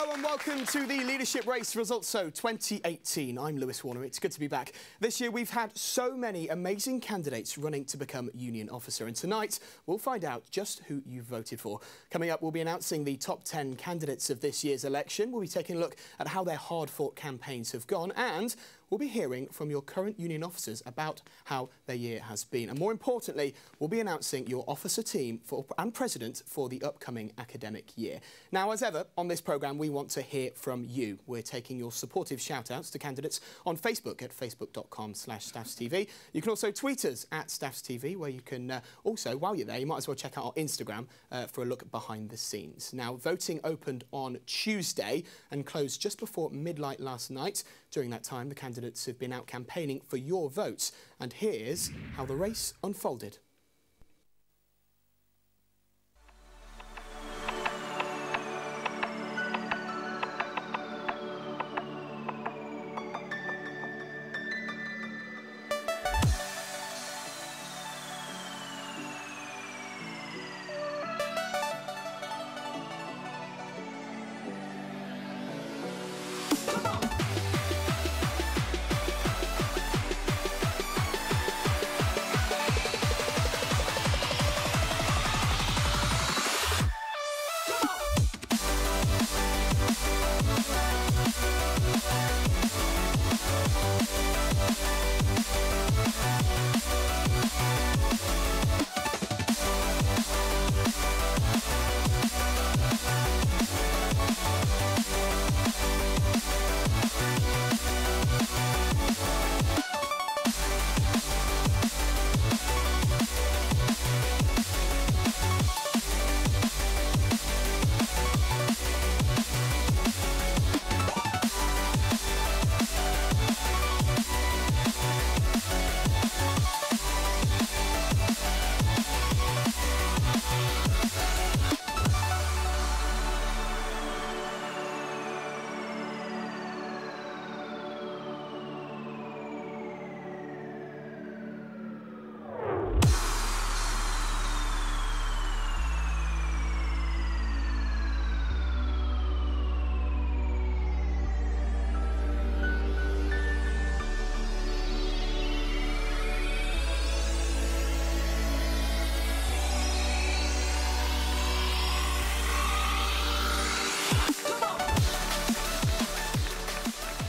Hello and welcome to the Leadership Race Results Show 2018. I'm Lewis Warner. It's good to be back. This year we've had so many amazing candidates running to become union officer, and tonight we'll find out just who you voted for. Coming up, we'll be announcing the top 10 candidates of this year's election. We'll be taking a look at how their hard-fought campaigns have gone, and we'll be hearing from your current union officers about how their year has been. And more importantly, we'll be announcing your officer team and president for the upcoming academic year. Now, as ever, on this programme, we want to hear from you. We're taking your supportive shout-outs to candidates on Facebook at facebook.com/staffstv. You can also tweet us at staffstv, where you can also, while you're there, you might as well check out our Instagram for a look behind the scenes. Now, voting opened on Tuesday and closed just before midnight last night. During that time, the candidates have been out campaigning for your votes. And here's how the race unfolded.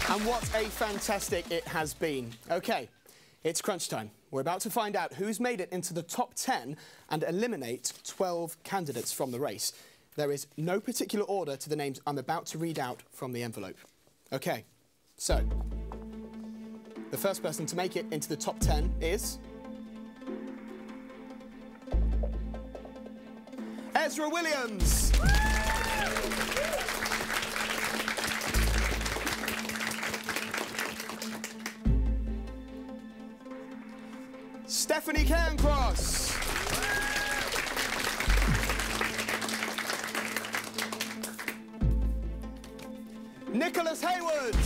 And what a fantastic it has been. OK, it's crunch time. We're about to find out who's made it into the top 10 and eliminate 12 candidates from the race. There is no particular order to the names I'm about to read out from the envelope. OK, so the first person to make it into the top 10 is Ezra Williams. Stephanie Cairncross. Nicholas Hayward.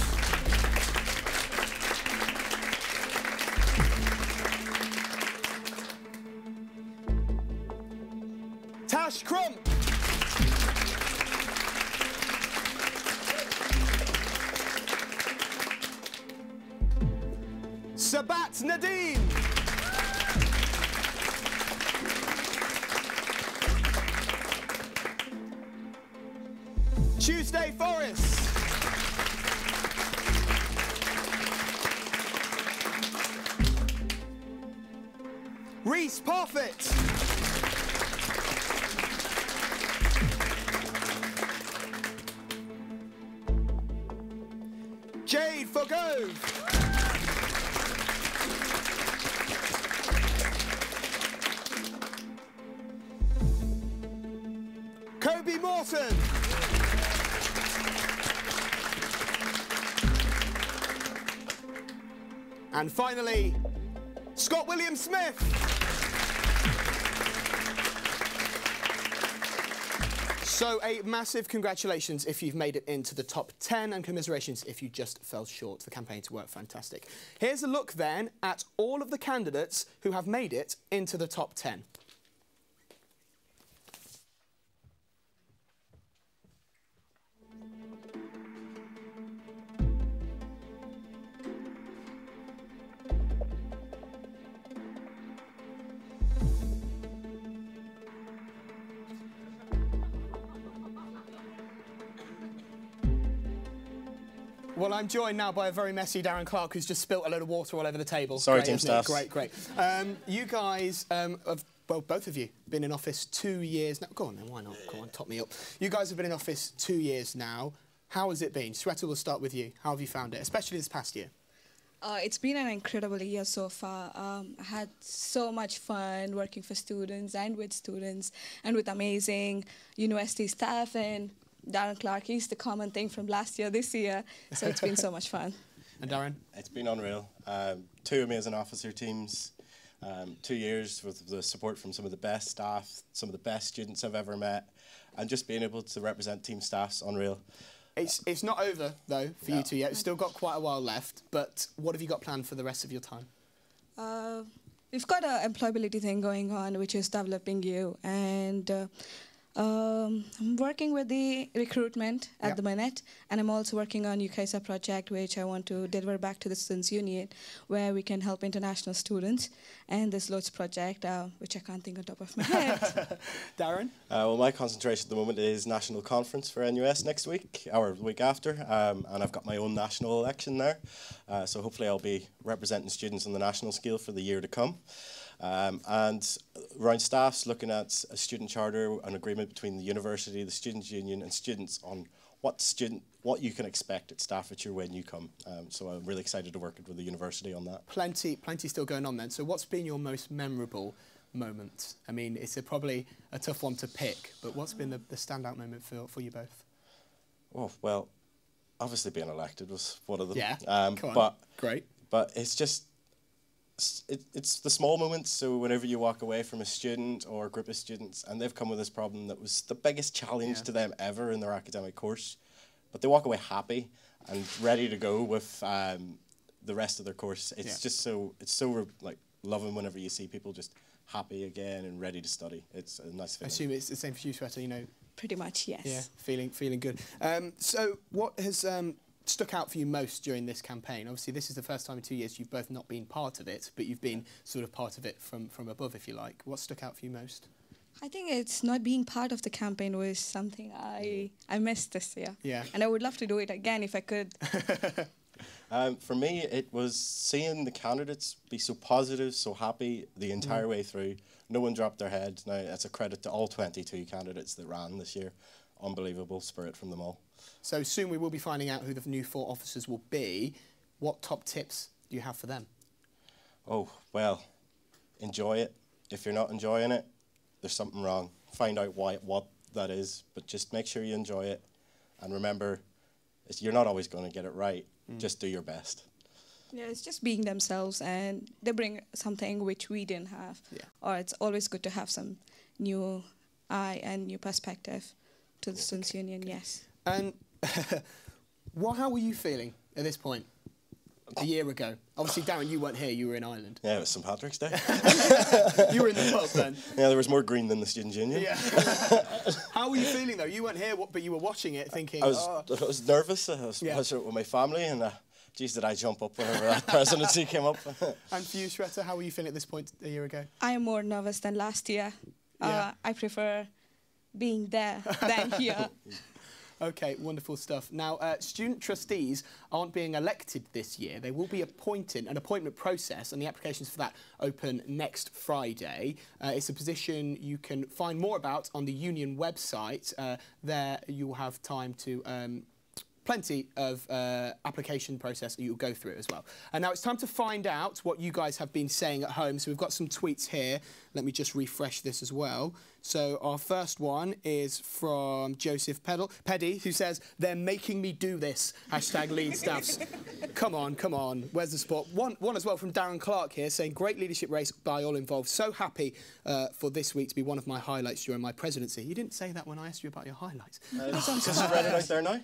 Tash Crump. Sabat Nadeem. Tuesday Forest. Reese Parfitt. Jade Fogove. Kobe Morton. And finally, Scott William Smith. So a massive congratulations if you've made it into the top 10, and commiserations if you just fell short. The campaign's worked fantastic. Here's a look then at all of the candidates who have made it into the top 10. Well, I'm joined now by a very messy Darren Clark, who's just spilt a load of water all over the table. Sorry, great, team staff. Great. You guys have, well, both of you, been in office 2 years now. Go on then, why not? Go on, top me up. You guys have been in office 2 years now. How has it been? Sweta, we'll start with you. How have you found it, especially this past year? It's been an incredible year so far. I had so much fun working for students and with amazing university staff, and Darren Clark is the common thing from last year, this year. So it's been so much fun. And Darren? It's been unreal. 2 amazing officer teams, 2 years with the support from some of the best staff, some of the best students I've ever met, and just being able to represent team staff's unreal. It's not over, though, for you two yet. We've still got quite a while left, but what have you got planned for the rest of your time? We've got an employability thing going on, which is developing you, and I'm working with the recruitment at the minute, and I'm also working on UKSA project, which I want to deliver back to the Students' Union, where we can help international students, and this loads project, which I can't think on top of my head. Darren? Well, my concentration at the moment is national conference for NUS next week, or the week after, and I've got my own national election there, so hopefully I'll be representing students on the national scale for the year to come. And around staff's looking at a student charter, an agreement between the university, the Students' Union and students on what you can expect at Staffordshire when you come. So I'm really excited to work with the university on that. Plenty still going on then. So what's been your most memorable moment? I mean, it's probably a tough one to pick, but what's been the standout moment for you both? Oh, well, obviously being elected was one of them. Yeah, come on. Great. But it's just, it's the small moments. So whenever you walk away from a student or a group of students and they've come with this problem that was the biggest challenge to them ever in their academic course, but they walk away happy and ready to go with the rest of their course. It's just so, like loving whenever you see people just happy again and ready to study. It's a nice feeling. I assume it's the same for you, Sweta, you know? Pretty much, yes. Yeah, feeling good. So what has stuck out for you most during this campaign? Obviously, this is the first time in 2 years you've both not been part of it, but you've been sort of part of it from above, if you like. What stuck out for you most? I think it's not being part of the campaign was something I missed this year. Yeah. And I would love to do it again if I could. For me, it was seeing the candidates be so positive, so happy the entire way through. No one dropped their head. Now, that's a credit to all 22 candidates that ran this year. Unbelievable spirit from them all. So soon we will be finding out who the new 4 officers will be. What top tips do you have for them? Oh, well, enjoy it. If you're not enjoying it, there's something wrong. Find out what that is, but just make sure you enjoy it. And remember, you're not always going to get it right. Just do your best. Yeah, it's just being themselves, and they bring something which we didn't have. Yeah. Or it's always good to have some new eye and new perspective to the Students' Union, yes. And how were you feeling at this point a year ago? Obviously, Darren, you weren't here, you were in Ireland. Yeah, it was St Patrick's Day. You were in the pub then? Yeah, there was more green than the Students' Union. Yeah. How were you feeling though? You weren't here, but you were watching it thinking... I was nervous, I was watching it with my family, and geez, did I jump up whenever that presidency came up. And for you, Sweta, how were you feeling at this point a year ago? I am more nervous than last year. I prefer being there than here. OK, wonderful stuff. Now, student trustees aren't being elected this year. They will be appointed, an appointment process, and the applications for that open next Friday. It's a position you can find more about on the union website. There you will have time to... plenty of application process that you'll go through as well. And now it's time to find out what you guys have been saying at home. So we've got some tweets here. Let me just refresh this as well. So our first one is from Joseph Peddy, who says, "They're making me do this." Hashtag lead staffs. Come on. Where's the sport? One as well from Darren Clark here, saying, "Great leadership race by all involved. So happy for this week to be one of my highlights during my presidency." You didn't say that when I asked you about your highlights. Just read it out there now.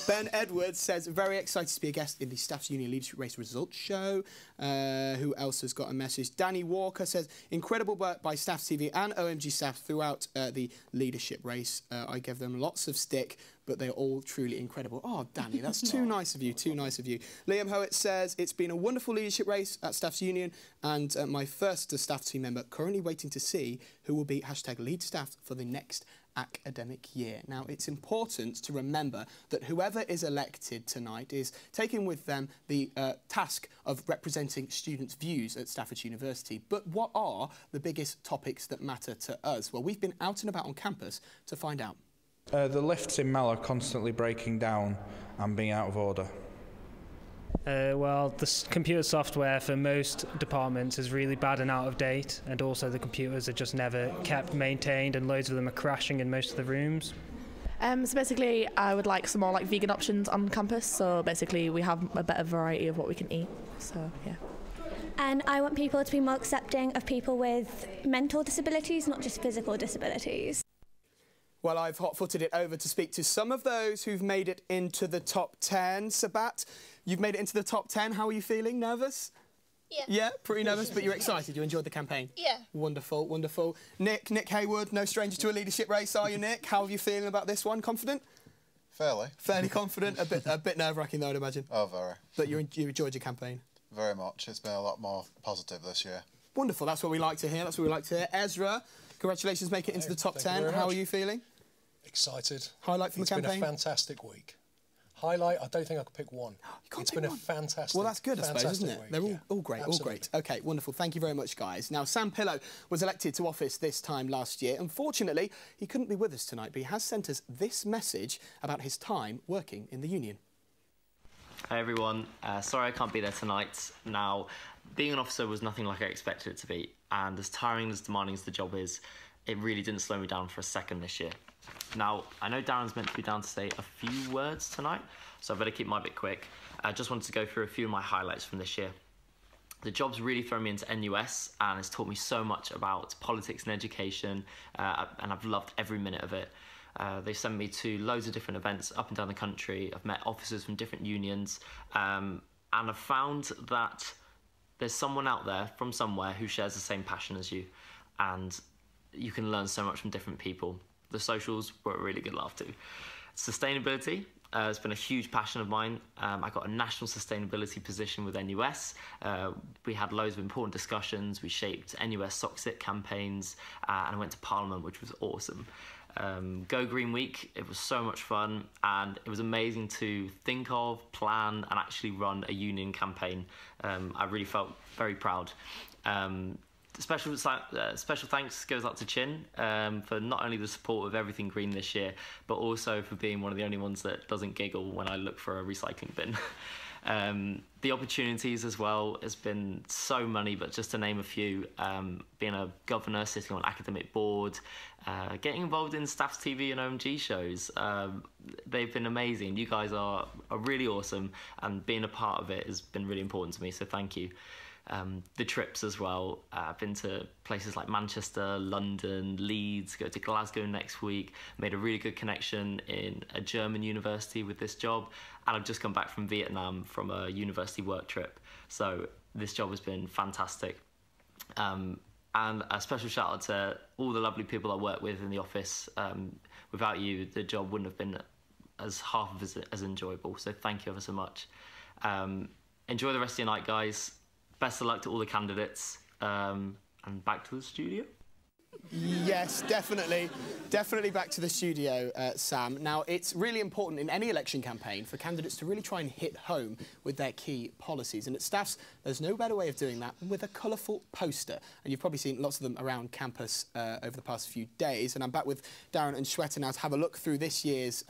Ben Edwards says, "Very excited to be a guest in the Staffs Union Leadership Race Results Show." Who else has got a message? Danny Walker says, "Incredible work by Staffs TV and OMG staff throughout the leadership race. I gave them lots of stick, but they're all truly incredible." Oh, Danny, that's too nice of you, too nice of you. Liam Howitt says, "It's been a wonderful leadership race at Staffs Union and my first staff team member, currently waiting to see who will be hashtag lead staff for the next academic year. Now, it's important to remember that whoever is elected tonight is taking with them the task of representing students' views at Staffordshire University. But what are the biggest topics that matter to us? Well, we've been out and about on campus to find out. The lifts in Mel are constantly breaking down and being out of order. Well, the computer software for most departments is really bad and out of date, and also the computers are just never kept maintained, and loads of them are crashing in most of the rooms. So basically, I would like some more vegan options on campus. So basically, we have a better variety of what we can eat. So yeah. And I want people to be more accepting of people with mental disabilities, not just physical disabilities. Well, I've hot-footed it over to speak to some of those who've made it into the top 10. Sabat, you've made it into the top 10. How are you feeling? Nervous? Yeah. Yeah, pretty nervous, but you're excited. You enjoyed the campaign? Yeah. Wonderful, wonderful. Nick Haywood, no stranger to a leadership race, are you, Nick? How are you feeling about this one? Confident? Fairly. Fairly confident. A bit nerve-wracking, though, I'd imagine. Oh, very. But you enjoyed your campaign? Very much. It's been a lot more positive this year. Wonderful. That's what we like to hear. That's what we like to hear. Ezra, congratulations, make it into the top 10. How are you feeling? Excited. Highlight from the campaign? It's been a fantastic week. Highlight, I don't think I could pick one. It's been a fantastic. Well, that's good, I suppose, isn't it? Week, They're all great, absolutely. all great. OK, wonderful. Thank you very much, guys. Now, Sam Pillow was elected to office this time last year. Unfortunately, he couldn't be with us tonight, but he has sent us this message about his time working in the union. Hi, everyone. Sorry I can't be there tonight. Now, being an officer was nothing like I expected it to be, and as tiring and as demanding as the job is, it really didn't slow me down for a second this year. Now, I know Darren's meant to be down to say a few words tonight, so I better keep my bit quick. I just wanted to go through a few of my highlights from this year. The job's really thrown me into NUS and has taught me so much about politics and education, and I've loved every minute of it. They sent me to loads of different events up and down the country. I've met officers from different unions, and I've found that there's someone out there from somewhere who shares the same passion as you, and you can learn so much from different people. The socials were a really good laugh too. Sustainability has been a huge passion of mine. I got a national sustainability position with NUS. We had loads of important discussions. We shaped NUS Soxit campaigns, and I went to Parliament, which was awesome. Go Green Week, it was so much fun, and it was amazing to think of, plan, and actually run a union campaign. I really felt very proud. Special thanks goes out to Chin for not only the support of everything green this year, but also for being one of the only ones that doesn't giggle when I look for a recycling bin. The opportunities as well has been so many, but just to name a few, being a governor, sitting on academic board, getting involved in Staff's TV and OMG shows. They've been amazing. You guys are really awesome, and being a part of it has been really important to me, so thank you. The trips as well. I've been to places like Manchester, London, Leeds, go to Glasgow next week, made a really good connection in a German university with this job, and I've just come back from Vietnam from a university work trip. So this job has been fantastic. And a special shout out to all the lovely people I work with in the office. Without you, the job wouldn't have been half as enjoyable. So thank you ever so much. Enjoy the rest of your night, guys. Best of luck to all the candidates, and back to the studio. Yes, definitely back to the studio, Sam. Now, it's really important in any election campaign for candidates to really try and hit home with their key policies. And at Staff's, there's no better way of doing that than with a colourful poster. And you've probably seen lots of them around campus over the past few days. And I'm back with Darren and Shweta now to have a look through this year's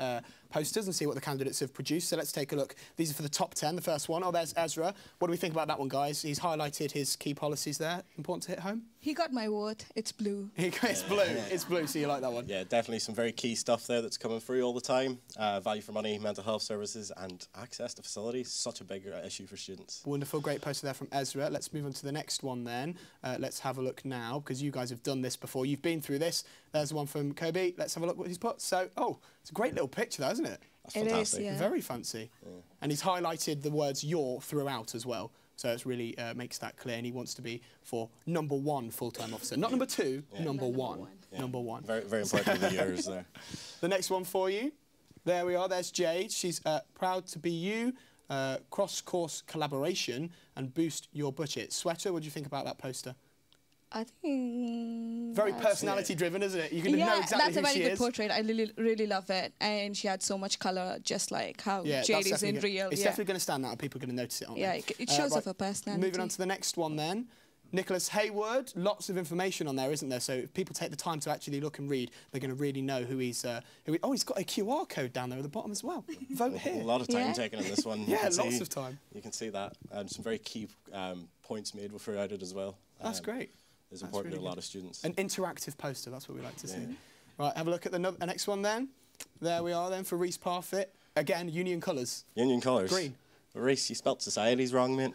posters and see what the candidates have produced. So let's take a look. These are for the top 10. The first one, oh, there's Ezra. What do we think about that one, guys? He's highlighted his key policies there. Important to hit home? He got my vote. It's blue. It's blue. It's blue, so you like that one? Yeah, definitely some very key stuff there that's coming through all the time. Value for money, mental health services, and access to facilities. Such a big issue for students. Wonderful, great poster there from Ezra. Let's move on to the next one then. Let's have a look now, because you guys have done this before. You've been through this. There's the one from Kobe. Let's have a look what he's put. So, oh, it's a great little picture, though, isn't it? That's fantastic. It is, yeah. Very fancy. Yeah. And he's highlighted the words "your" throughout as well. So it really makes that clear, and he wants to be for #1 full-time officer. Not number 2, number one. Yeah. Number 1. Very, very important with the years there. The next one for you. There we are, there's Jade. She's proud to be you, cross-course collaboration, and boost your budget. Sweater, what do you think about that poster? I think very personality-driven, isn't it? You can know exactly that's a who very she good is. portrait. I really love it, and she had so much colour, just like how Jade is in real. It's definitely going to stand out. People are going to notice it, aren't they? Yeah, it shows off her personality. Moving on to the next one then. Nicholas Hayward, lots of information on there, isn't there? So if people take the time to actually look and read, they're going to really know who he's... oh, he's got a QR code down there at the bottom as well. Vote here. A lot of time taken on this one. Yeah, lots of time. You can see that. And some very key points made throughout it as well. That's great. It's important to a lot of students. An interactive poster, that's what we like to see. Right, have a look at the next one then. There we are then for Reece Parfitt. Again, Union colours. Union colours. Green. Reece, you spelt societies wrong, mate.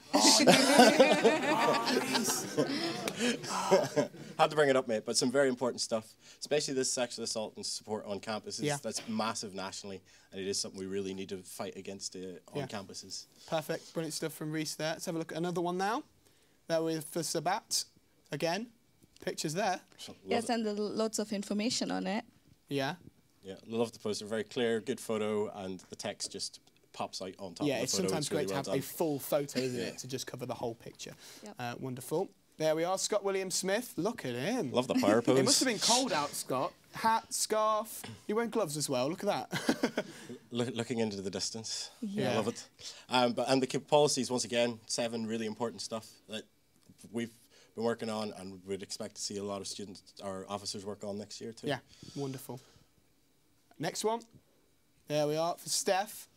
Had to bring it up, mate, but some very important stuff, especially this sexual assault and support on campuses. That's massive nationally, and it is something we really need to fight against on campuses. Perfect, brilliant stuff from Reece there. Let's have a look at another one now. There with for Sabat. Again, pictures there. Yes, and lots of information on it. Yeah. Yeah, love the poster. Very clear, good photo, and the text just pops out on top of the photo. Yeah, it's sometimes great to have a full photo, isn't it, to just cover the whole picture. Yep. Wonderful. There we are, Scott William-Smith. Look at him. Love the power pose. It must have been cold out, Scott. Hat, scarf. You're wearing gloves as well. Look at that. Looking into the distance. Yeah. I love it. And the policies, once again, 7 really important stuff that we've been working on and would expect to see a lot of students or officers work on next year too. Yeah, wonderful. Next one. There we are for Steph.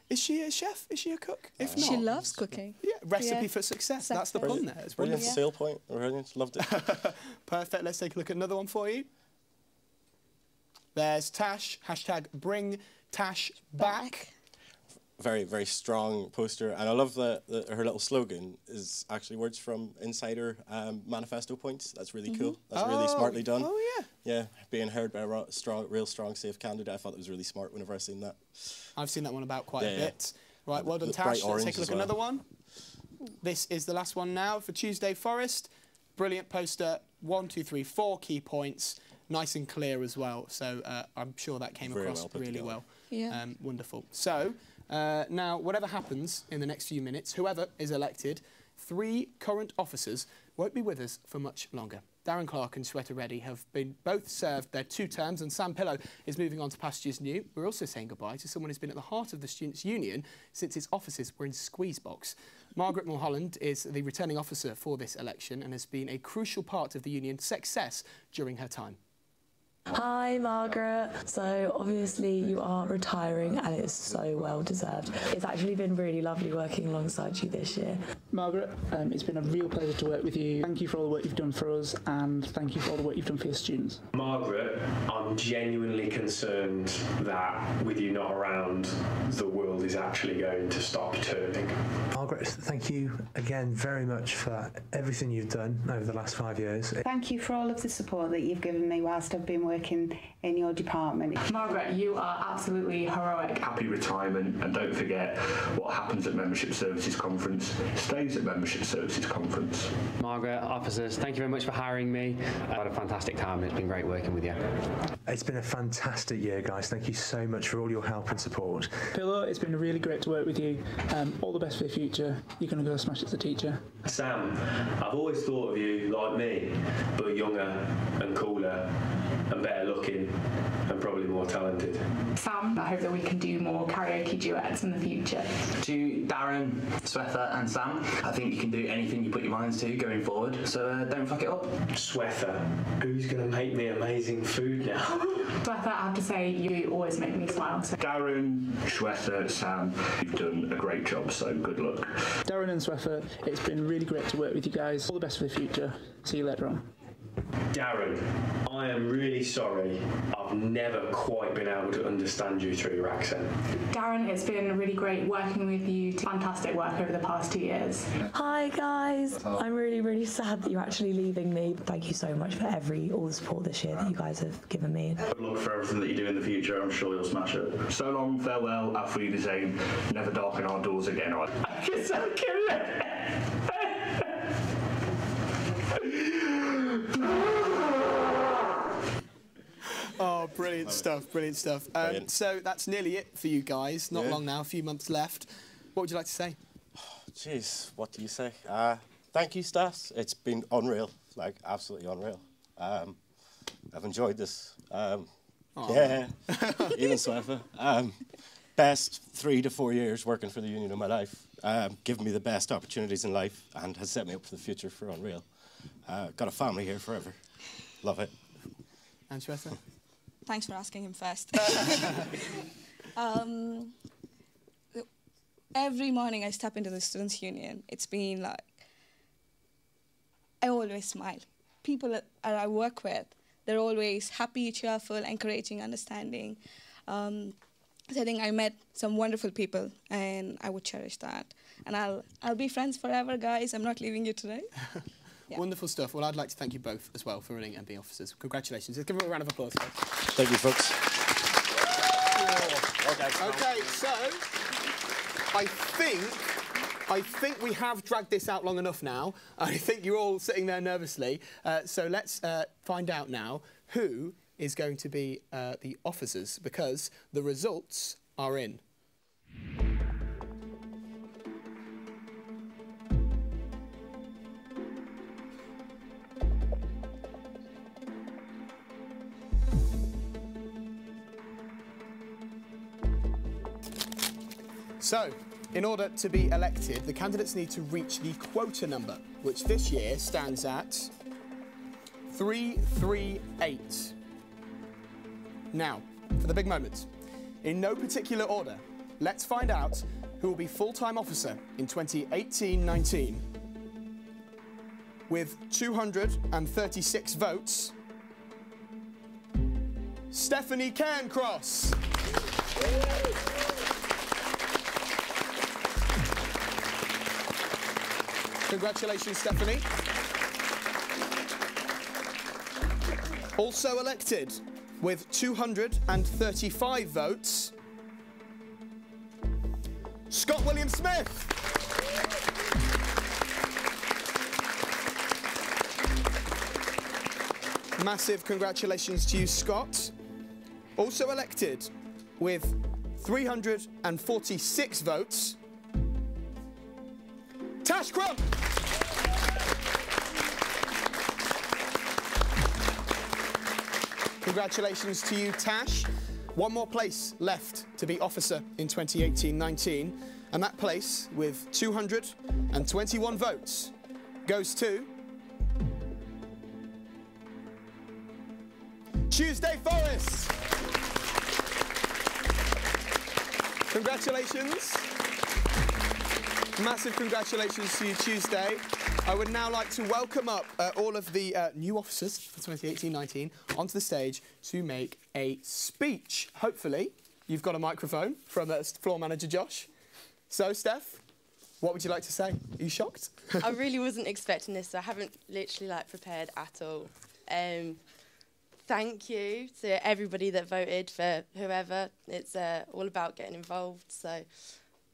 Is she a chef? Is she a cook? If not, she loves cooking. Yeah, recipe for success. That's the pun there. It's brilliant sale point. Brilliant. Loved it. Perfect. Let's take a look at another one for you. There's Tash. Hashtag bring Tash back. Very, very strong poster, and I love that her little slogan is actually words from inside her manifesto points. That's really cool. That's really smartly done. Oh yeah. Yeah, being heard by a real strong, safe candidate. I thought that was really smart whenever I seen that. I've seen that one about quite a bit. Right, well done, Tash. Let's take a look at another one. This is the last one now for Tuesday Forest. Brilliant poster. 1, 2, 3, 4 key points. Nice and clear as well. So I'm sure that came across really well. Yeah. Wonderful. So. Now, whatever happens in the next few minutes, whoever is elected, 3 current officers won't be with us for much longer. Darren Clark and Shweta Reddy have both served their 2 terms, and Sam Pillow is moving on to pastures new. We're also saying goodbye to someone who's been at the heart of the Students' Union since its offices were in Squeezebox. Margaret Mulholland is the returning officer for this election and has been a crucial part of the union's success during her time. Hi Margaret. So obviously you are retiring and it's so well deserved. It's actually been really lovely working alongside you this year. Margaret, it's been a real pleasure to work with you. Thank you for all the work you've done for us and thank you for all the work you've done for your students. Margaret, I'm genuinely concerned that with you not around, the world is actually going to stop turning. Margaret, thank you again very much for everything you've done over the last 5 years. Thank you for all of the support that you've given me whilst I've been working in your department. Margaret, you are absolutely heroic. Happy retirement, and don't forget what happens at Membership Services Conference stays at Membership Services Conference. Margaret, officers, thank you very much for hiring me. I've had a fantastic time and it's been great working with you. It's been a fantastic year, guys. Thank you so much for all your help and support. Pillow, it's been really great to work with you. All the best for the future. You're going to go smash it as a teacher. Sam, I've always thought of you like me, but younger and cooler and better looking and probably more talented. Sam, I hope that we can do more karaoke duets in the future. To Darren, Swetha and Sam, I think you can do anything you put your minds to going forward, so don't fuck it up. Swetha, who's going to make me amazing food now? Swetha, I have to say, you always make me smile. So. Darren, Swetha, Sam, you've done a great job, so good luck. Darren and Swetha, it's been really great to work with you guys. All the best for the future. See you later on. Darren, I am really sorry. I've never quite been able to understand you through your accent. Darren, it's been really great working with you. Fantastic work over the past 2 years. Hi guys. I'm really sad that you're actually leaving me. Thank you so much for all the support this year that you guys have given me. Good luck for everything that you do in the future. I'm sure you'll smash it. So long, farewell, auf Wiedersehen. Never darken our doors again. You're so cute. Oh, brilliant stuff, brilliant stuff. So that's nearly it for you guys. Not long now, a few months left. What would you like to say? Jeez, what do you say? Thank you, Stas. It's been unreal, like absolutely unreal. I've enjoyed this. Yeah, even Sweffa. Best 3 to 4 years working for the union of my life. Given me the best opportunities in life and has set me up for the future for unreal. Got a family here forever. Love it. And Sweffa? Thanks for asking him first. Every morning I step into the Students' Union, it's been like, I always smile. People that I work with, they're always happy, cheerful, encouraging, understanding. So I think I met some wonderful people, and I would cherish that. And I'll be friends forever, guys. I'm not leaving you today. Yeah. Wonderful stuff. Well, I'd like to thank you both as well for running and being officers. Congratulations. Let's give them a round of applause. Thank you, folks. Okay, so I think we have dragged this out long enough now. I think you're all sitting there nervously. So let's find out now who is going to be the officers, because the results are in. So, in order to be elected, the candidates need to reach the quota number, which this year stands at 338. Now, for the big moment. In no particular order, let's find out who will be full-time officer in 2018-19. With 236 votes, Stephanie Cairncross. Congratulations, Stephanie. Also elected with 235 votes, Scott William Smith. Massive congratulations to you, Scott. Also elected with 346 votes, Tash Crump. Congratulations to you, Tash. One more place left to be officer in 2018-19, and that place, with 221 votes, goes to Tuesday Forrest. Congratulations. Massive congratulations to you, Tuesday. I would now like to welcome up all of the new officers for 2018-19 onto the stage to make a speech. Hopefully, you've got a microphone from floor manager Josh. So, Steph, what would you like to say? Are you shocked? I really wasn't expecting this, so I haven't literally prepared at all. Thank you to everybody that voted for whoever. It's all about getting involved, so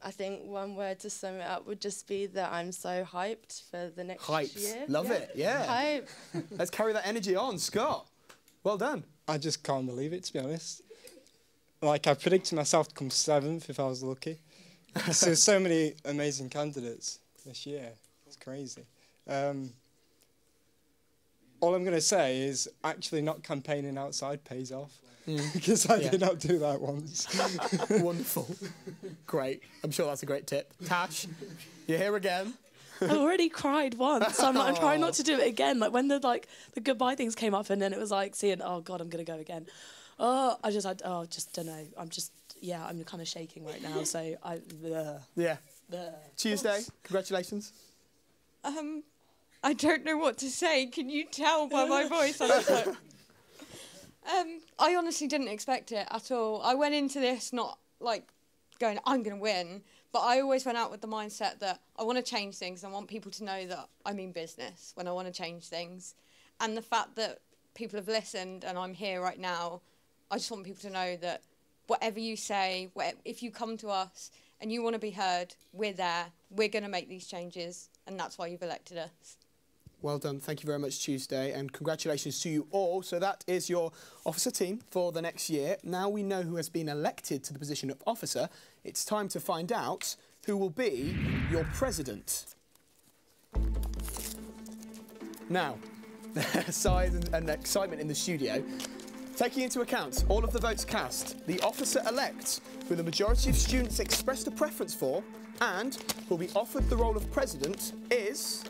I think one word to sum it up would just be that I'm so hyped for the next year. Love it, yeah. Hype. Let's carry that energy on. Scott, well done. I just can't believe it, to be honest. I predicted myself to come 7th if I was lucky. So there's so many amazing candidates this year. It's crazy. All I'm going to say is actually not campaigning outside pays off. Because I did not do that once. Wonderful. Great. I'm sure that's a great tip. Tash, you're here again. I already cried once. So I'm trying not to do it again. When the goodbye things came up, and then it was seeing, oh God, I'm going to go again. I just don't know. I'm kind of shaking right now. So Yeah. Tuesday, congratulations. I don't know what to say. Can you tell by my voice? I honestly didn't expect it at all. I went into this not going, I'm going to win, but I always went out with the mindset that I want to change things. I want people to know that I mean business when I want to change things. And the fact that people have listened and I'm here right now, I just want people to know that whatever you say, if you come to us and you want to be heard, we're there. We're going to make these changes, and that's why you've elected us. Well done. Thank you very much, Tuesday, and congratulations to you all. So that is your officer team for the next year. Now we know who has been elected to the position of officer. It's time to find out who will be your president. Now, aside and excitement in the studio, taking into account all of the votes cast, the officer-elect who the majority of students expressed a preference for and will be offered the role of president is...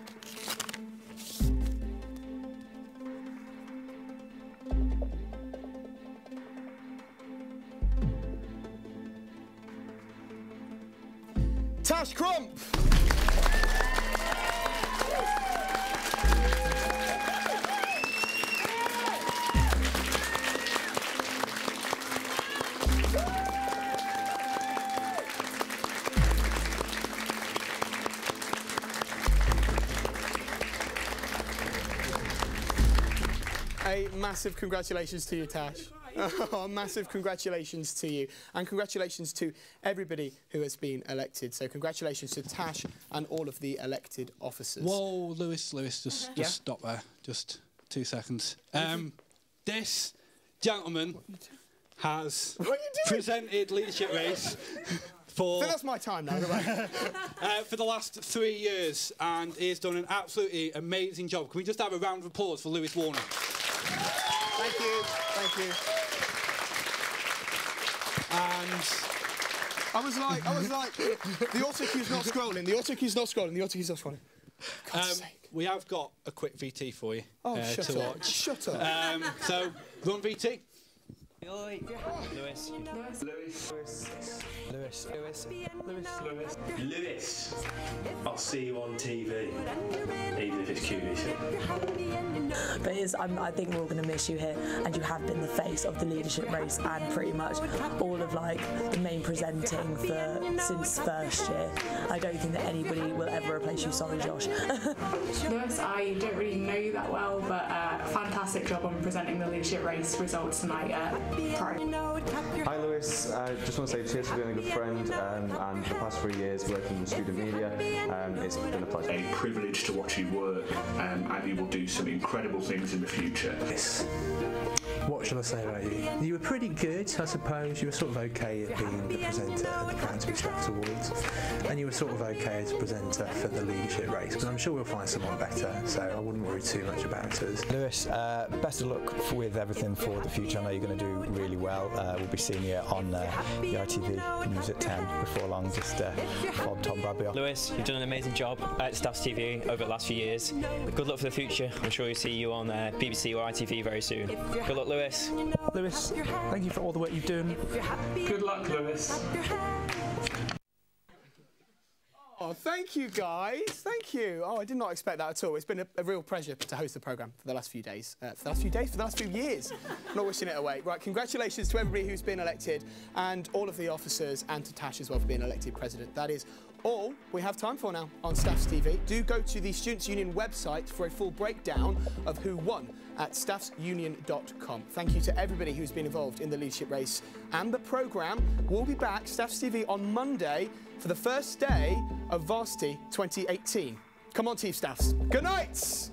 Tash Crump! A massive congratulations to you, Tash. Oh, massive congratulations to you. And congratulations to everybody who has been elected. So congratulations to Tash and all of the elected officers. Whoa, Lewis, just stop there. Just 2 seconds. This gentleman has presented leadership race for... So that's my time now, for the last 3 years, and he has done an absolutely amazing job. Can we just have a round of applause for Lewis Warner? Thank you, thank you. And I was like, the autocue's not scrolling, the autocue's not scrolling, the autocue's not scrolling. We have got a quick VT for you to watch. Shut up. So, run VT. Lewis. I'll see you on TV, even if it's QVC. But I think we're all going to miss you here, and you have been the face of the leadership race and pretty much all of the main presenting since first year. I don't think that anybody will ever replace you. Sorry, Josh. Lewis, I don't really know you that well, but fantastic job on presenting the leadership race results tonight. Hi Lewis, just want to say cheers for being a good friend and the past 3 years working in student media. It's been a pleasure. A privilege to watch you work and you will do some incredible things in the future. Yes. What shall I say about you? You were pretty good, I suppose. You were sort of okay at being the presenter at the County Staffs Awards, and you were sort of okay as a presenter for the leadership race, but I'm sure we'll find someone better, so I wouldn't worry too much about us. Lewis, best of luck with everything for the future. I know you're going to do really well. We'll be seeing you on the ITV News at 10 before long, just fob Tom Bradley off. Lewis, you've done an amazing job at Staffs TV over the last few years. Good luck for the future. I'm sure you'll see you on BBC or ITV very soon. Good luck, Lewis. Lewis, thank you for all the work you've done. Good luck, Lewis. Oh, thank you, guys. Thank you. Oh, I did not expect that at all. It's been a real pleasure to host the programme for the last few days. For the last few years. I'm not wishing it away. Right, congratulations to everybody who's been elected and all of the officers and to Tash as well for being elected president. That is all we have time for now on Staffs TV. Do go to the Students' Union website for a full breakdown of who won at staffsunion.com. Thank you to everybody who's been involved in the leadership race and the programme. We'll be back, Staffs TV, on Monday for the first day of Varsity 2018. Come on, Chief Staffs. Good night!